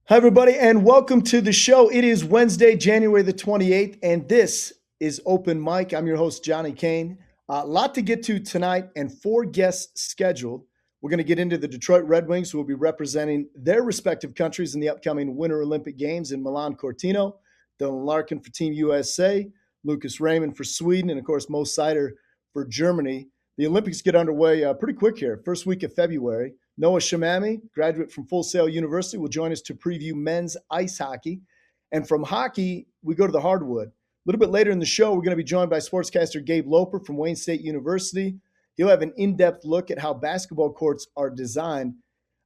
Hi, everybody, and welcome to the show. It is Wednesday, January the 28th, and this is Open Mic. I'm your host, Johnny Kane. A lot to get to tonight, and four guests scheduled. We're going to get into the Detroit Red Wings, who will be representing their respective countries in the upcoming Winter Olympic Games in Milan Cortina. Dylan Larkin for Team USA, Lucas Raymond for Sweden, and of course, Moritz Seider for Germany. The Olympics get underway pretty quick here, first week of February. Noah Shemami, graduate from Full Sail University, will join us to preview men's ice hockey. And from hockey, we go to the hardwood. A little bit later in the show, we're going to be joined by sportscaster Gabe Loper from Wayne State University. He'll have an in-depth look at how basketball courts are designed.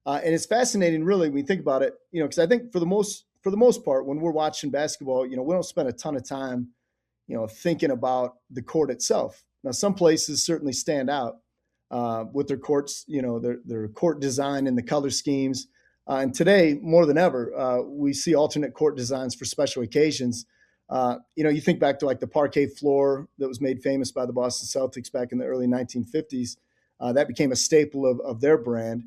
And it's fascinating, really, when you think about it, because I think for the most part, when we're watching basketball, we don't spend a ton of time, thinking about the court itself. Now, some places certainly stand out with their courts, their court design and the color schemes. And today, more than ever, we see alternate court designs for special occasions. You think back to like the parquet floor that was made famous by the Boston Celtics back in the early 1950s. That became a staple of their brand.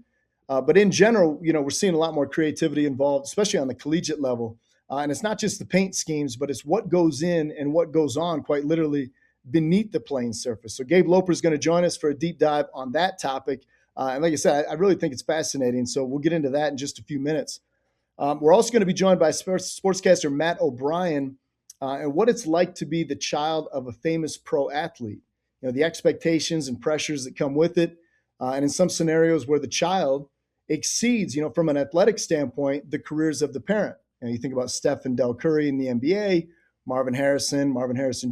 But in general, we're seeing a lot more creativity involved, especially on the collegiate level. And it's not just the paint schemes, but it's what goes in and what goes on, quite literally, beneath the playing surface. So Gabe Loper is going to join us for a deep dive on that topic. And like I said, I really think it's fascinating. So we'll get into that in just a few minutes. We're also going to be joined by sportscaster Matt O'Brien and what it's like to be the child of a famous pro athlete. The expectations and pressures that come with it. And in some scenarios where the child exceeds, from an athletic standpoint, the careers of the parent. You think about Steph and Del Curry in the NBA, Marvin Harrison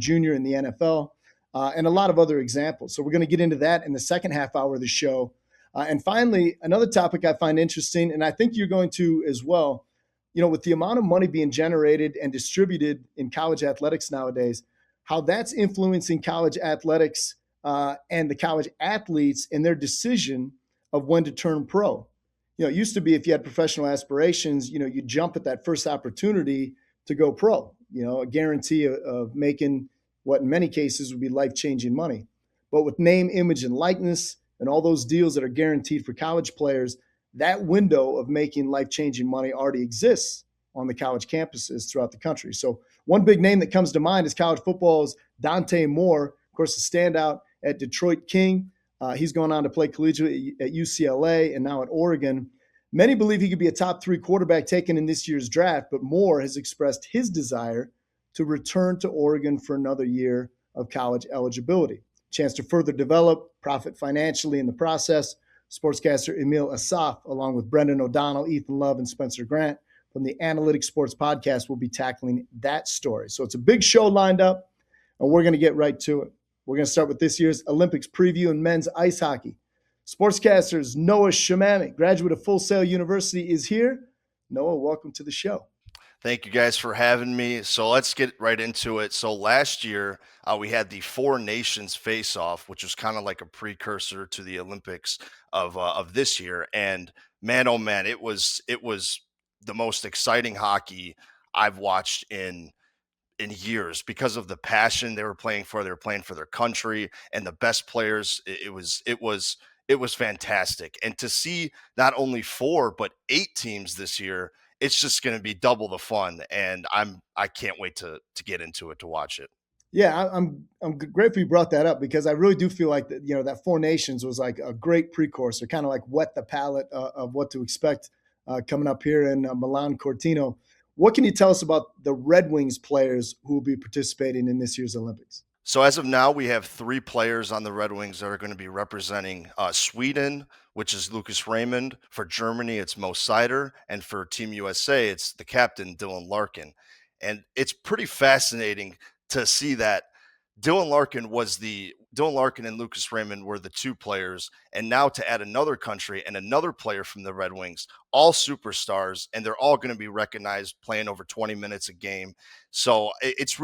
Jr. in the NFL, and a lot of other examples. So we're going to get into that in the second half hour of the show. And finally, another topic I find interesting, and I think you're going to as well, with the amount of money being generated and distributed in college athletics nowadays, how that's influencing college athletics and the college athletes in their decision of when to turn pro. It used to be if you had professional aspirations, you jump at that first opportunity to go pro, a guarantee of making what in many cases would be life-changing money. But with name, image, and likeness and all those deals that are guaranteed for college players, that window of making life-changing money already exists on the college campuses throughout the country. So one big name that comes to mind is college football's Dante Moore, of course, a standout at Detroit King. He's going on to play collegiate at UCLA and now at Oregon. Many believe he could be a top 3 quarterback taken in this year's draft, but Moore has expressed his desire to return to Oregon for another year of college eligibility. Chance to further develop, profit financially in the process. Sportscaster Emil Asaf, along with Brendan O'Donnell, Ethan Love, and Spencer Grant from the Analytics Sports Podcast will be tackling that story. So it's a big show lined up, and we're going to get right to it. We're going to start with this year's Olympics preview in men's ice hockey. Sportscaster's Noah Shemami, graduate of Full Sail University, is here. Noah, welcome to the show. Thank you guys for having me. So let's get right into it. So last year we had the Four Nations face-off, which was kind of like a precursor to the Olympics of this year. And man, oh man, it was the most exciting hockey I've watched in years because of the passion they were playing for. They were playing for their country and the best players. It was fantastic. And to see not only 4 but 8 teams this year, it's just going to be double the fun. And I can't wait to get into it, to watch it. Yeah, I'm grateful you brought that up because I really do feel like that Four Nations was like a great precursor, kind of like whet the palate of what to expect coming up here in Milan Cortina. What can you tell us about the Red Wings players who will be participating in this year's Olympics? So as of now, we have 3 players on the Red Wings that are going to be representing Sweden, which is Lucas Raymond. For Germany, it's Moritz Seider. And for Team USA, it's the captain, Dylan Larkin. And it's pretty fascinating to see that Dylan Larkin and Lucas Raymond were the 2 players, and now to add another country and another player from the Red Wings, all superstars, and they're all going to be recognized playing over 20 minutes a game. So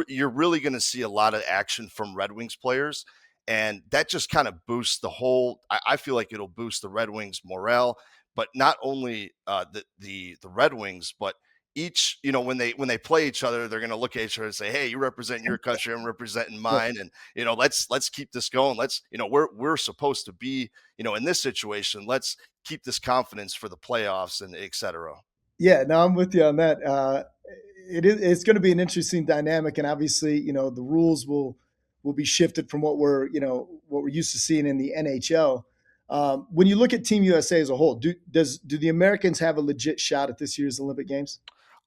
you're really going to see a lot of action from Red Wings players, and that just kind of boosts the whole. I feel like it'll boost the Red Wings morale, but not only the Red Wings, but each, when they play each other, they're going to look at each other and say, hey, you represent your country, I'm representing mine. And, let's keep this going. We're supposed to be, in this situation, let's keep this confidence for the playoffs and et cetera. Yeah, no, I'm with you on that. It's going to be an interesting dynamic, and obviously, the rules will be shifted from what we're used to seeing in the NHL. When you look at Team USA as a whole, do the Americans have a legit shot at this year's Olympic Games?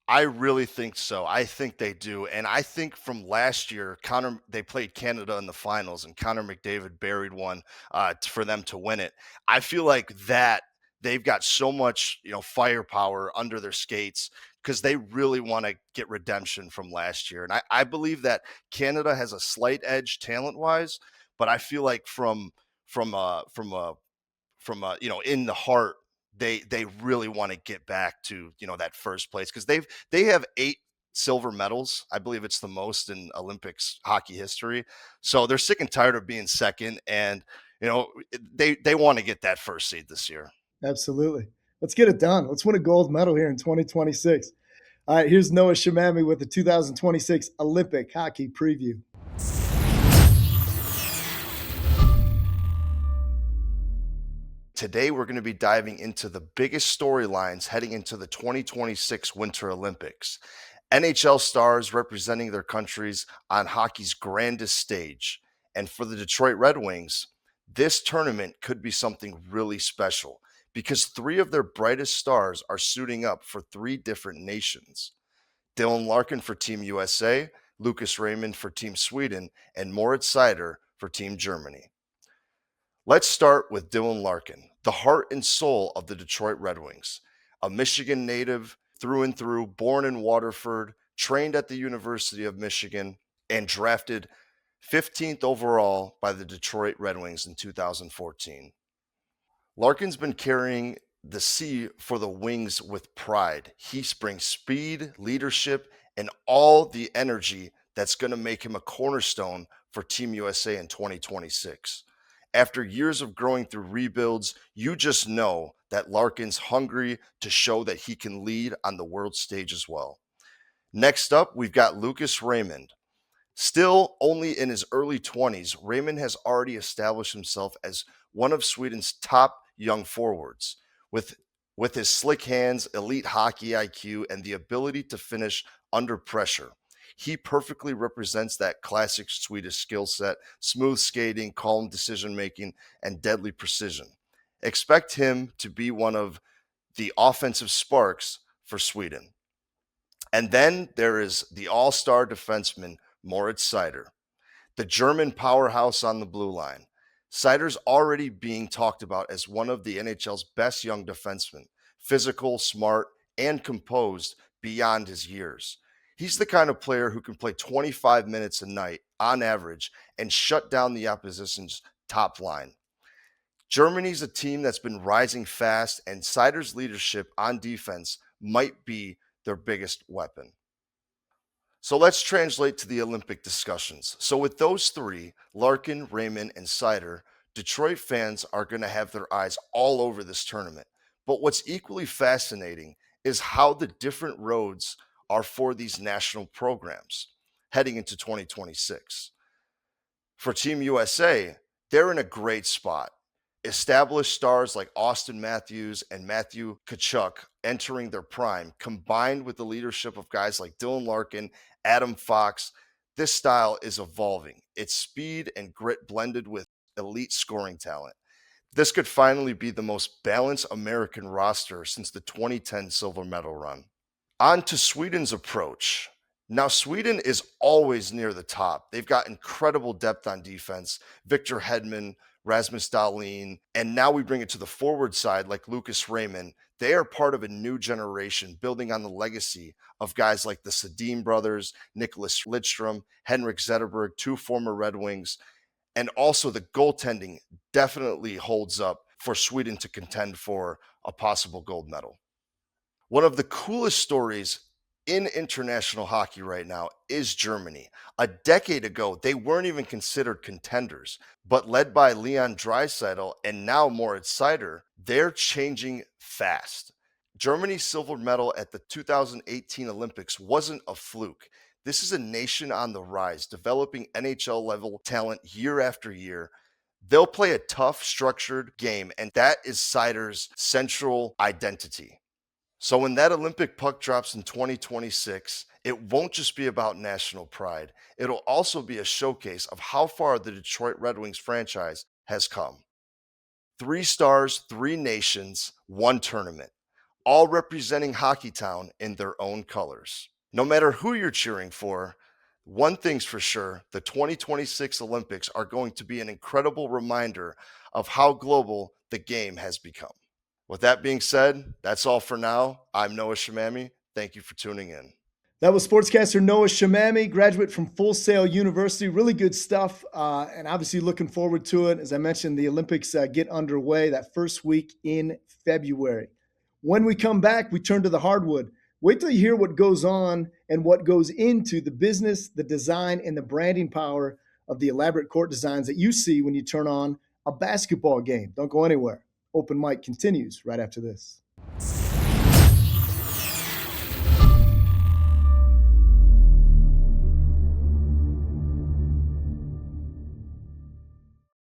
I really think so. I think they do. And I think from last year, they played Canada in the finals and Connor McDavid buried one for them to win it. I feel like that they've got so much, firepower under their skates because they really want to get redemption from last year. And I believe that Canada has a slight edge talent wise, but I feel like from a from a in the heart, they really want to get back to that first place because they have 8 silver medals. I believe it's the most in Olympics hockey history. So they're sick and tired of being second, and they want to get that first seed this year. Absolutely. Let's get it done. Let's win a gold medal here in 2026. All right, here's Noah Shemami with the 2026 Olympic hockey preview. Today, we're going to be diving into the biggest storylines heading into the 2026 Winter Olympics. NHL stars representing their countries on hockey's grandest stage. And for the Detroit Red Wings, this tournament could be something really special because 3 of their brightest stars are suiting up for 3 different nations. Dylan Larkin for Team USA, Lucas Raymond for Team Sweden, and Moritz Seider for Team Germany. Let's start with Dylan Larkin, the heart and soul of the Detroit Red Wings. A Michigan native through and through, born in Waterford, trained at the University of Michigan, and drafted 15th overall by the Detroit Red Wings in 2014. Larkin's been carrying the C for the Wings with pride. He brings speed, leadership, and all the energy that's going to make him a cornerstone for Team USA in 2026. After years of growing through rebuilds, you just know that Larkin's hungry to show that he can lead on the world stage as well. Next up, we've got Lucas Raymond. Still only in his early 20s, Raymond has already established himself as one of Sweden's top young forwards. With, with his slick hands, elite hockey IQ, and the ability to finish under pressure, he perfectly represents that classic Swedish skill set: smooth skating, calm decision making, and deadly precision. Expect him to be one of the offensive sparks for Sweden. And then there is the all star defenseman, Moritz Seider, the German powerhouse on the blue line. Seider's already being talked about as one of the NHL's best young defensemen, physical, smart, and composed beyond his years. He's the kind of player who can play 25 minutes a night on average and shut down the opposition's top line. Germany's a team that's been rising fast, and Seider's leadership on defense might be their biggest weapon. So let's translate to the Olympic discussions. So with those three, Larkin, Raymond, and Seider, Detroit fans are going to have their eyes all over this tournament. But what's equally fascinating is how the different roads are for these national programs heading into 2026. For Team USA, they're in a great spot. Established stars like Austin Matthews and Matthew Tkachuk entering their prime, combined with the leadership of guys like Dylan Larkin, Adam Fox, this style is evolving. It's speed and grit blended with elite scoring talent. This could finally be the most balanced American roster since the 2010 silver medal run. On to Sweden's approach. Now, Sweden is always near the top. They've got incredible depth on defense. Victor Hedman, Rasmus Dahlin, and now we bring it to the forward side like Lucas Raymond. They are part of a new generation building on the legacy of guys like the Sedin brothers, Nicholas Lidstrom, Henrik Zetterberg, 2 former Red Wings, and also the goaltending definitely holds up for Sweden to contend for a possible gold medal. One of the coolest stories in international hockey right now is Germany. A decade ago, they weren't even considered contenders, but led by Leon Draisaitl and now Moritz Seider, they're changing fast. Germany's silver medal at the 2018 Olympics wasn't a fluke. This is a nation on the rise, developing NHL level talent year after year. They'll play a tough, structured game, and that is Seider's central identity. So when that Olympic puck drops in 2026, it won't just be about national pride. It'll also be a showcase of how far the Detroit Red Wings franchise has come. 3 stars, 3 nations, 1 tournament, all representing Hockeytown in their own colors. No matter who you're cheering for, one thing's for sure, the 2026 Olympics are going to be an incredible reminder of how global the game has become. With that being said, that's all for now. I'm Noah Shemami. Thank you for tuning in. That was sportscaster Noah Shemami, graduate from Full Sail University. Really good stuff, and obviously looking forward to it. As I mentioned, the Olympics get underway that first week in February. When we come back, we turn to the hardwood. Wait till you hear what goes on and what goes into the business, the design, and the branding power of the elaborate court designs that you see when you turn on a basketball game. Don't go anywhere. Open Mic continues right after this.